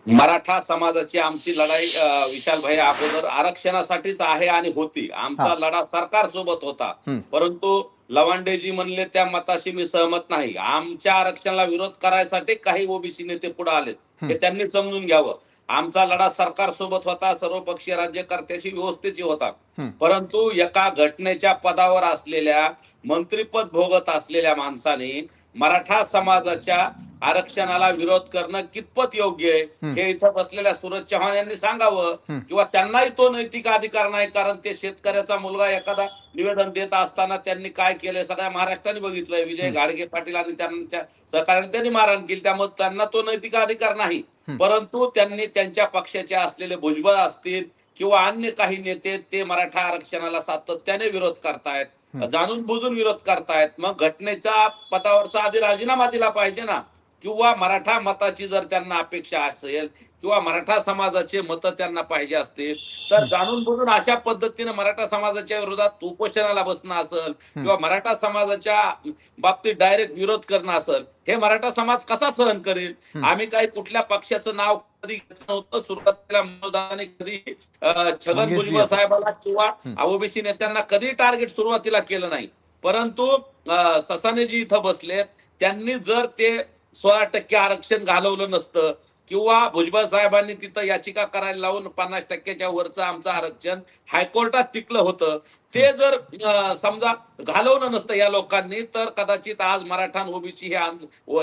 मराठा समाजाची आमची लढाई विशाल भाई अगोदर आरक्षणासाठीच आहे आणि होती. हा. आमचा लढा सरकार सोबत होता. हम्म. परंतु लवांडेजी म्हणले त्या मताशी मी सहमत नाही. आमच्या आरक्षणाला विरोध करायसाठी काही ओबीसी नेते पुढे आलेत, हे त्यांनी समजून घ्यावं. आमचा लढा सरकार सोबत होता, सर्वपक्षीय राज्यकर्त्याशी व्यवस्थेची होता. परंतु एका घटनेच्या पदावर असलेल्या, मंत्रीपद भोगत असलेल्या माणसाने मराठा समाजाच्या आरक्षणाला विरोध करणं कितपत योग्य आहे हे इथं बसलेल्या सूरज चव्हाण यांनी सांगावं, किंवा त्यांनाही तो नैतिक अधिकार नाही. कारण ते शेतकऱ्याचा मुलगा एखादा निवेदन देत असताना त्यांनी काय केलंय सगळ्या महाराष्ट्राने बघितलंय. विजय घाडगे पाटील आणि त्यांच्या सहकार्याने त्यांनी मारहाण केली, त्यामुळे त्यांना तो नैतिक अधिकार नाही. परंतु त्यांनी त्यांच्या पक्षाचे असलेले भुजबळ असतील किंवा अन्य काही नेते ते मराठा आरक्षणाला सातत्याने विरोध करतायत, जाणून बुजून विरोध करतायत. मग घटनेच्या पदावरचा आधी राजीनामा दिला पाहिजे ना, किंवा मराठा मताची जर त्यांना अपेक्षा असेल किंवा मराठा समाजाचे मत त्यांना पाहिजे असतील तर जाणून बुजून अशा पद्धतीने मराठा समाजाच्या विरोधात उपोषणाला बसणं असेल किंवा मराठा समाजाच्या बाबतीत डायरेक्ट विरोध करणं असेल, हे मराठा समाज कसा सहन करेल? आम्ही काही कुठल्या पक्षाचं नाव कधी घेतलं नव्हतं. सुरुवातीला मनोदाने कधी छगन भुजबळ साहेबाला किंवा ओबीसी नेत्यांना कधी टार्गेट सुरुवातीला केलं नाही. परंतु ससानेजी इथं बसलेत, त्यांनी जर ते 16% आरक्षण घालवलं नसतं किंवा भुजबळ साहेबांनी तिथं याचिका करायला लावून 50%च्या वरचं आमचं आरक्षण हायकोर्टात टिकलं होतं, ते जर समजा घालवलं नसतं या लोकांनी, तर कदाचित आज मराठा ओबीसी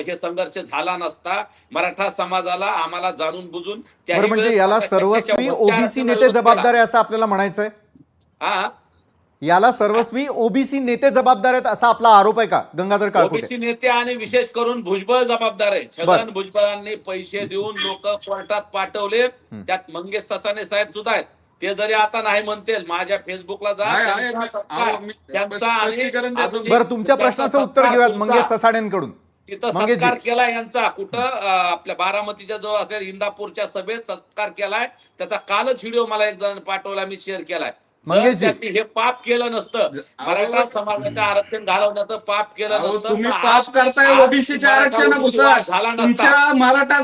हे संघर्ष झाला नसता. मराठा समाजाला आम्हाला जाणून बुजून म्हणजे याला सर्वस्वी ओबीसी नेते जबाबदार आहे असं आपल्याला म्हणायचंय? हा, याला सर्वस्वी ओबीसी नेते जबाबदार आहेत असा आपला आरोप आहे का गंगाधर काळकुटे? ओबीसी नेते आणि विशेष करून भुजबळ जबाबदार आहे. छगन भुजबळांनी पैसे देऊन लोक कोर्टात पाठवले, त्यात मंगेश ससाने साहेब सुद्धा आहेत. ते जरी आता नाही म्हणतील, माझ्या फेसबुकला जा. बरं, तुमच्या प्रश्नाचं उत्तर घेऊयात मंगेश ससाणेंकडून. तिथं सत्कार केलाय यांचा, कुठं आपल्या बारामतीच्या जवळ असलेल्या इंदापूरच्या सभेत सत्कार केलाय. त्याचा कालच व्हिडिओ मला एक जण पाठवला, मी शेअर केलाय. हे पाप केलं नसतं, मराठा समाजाचं आरक्षण घालवण्याचं पाप केलं नसतं, तुम्ही पाप करताय ओबीसीच्या आरक्षण घुसा झाला नसता. मराठा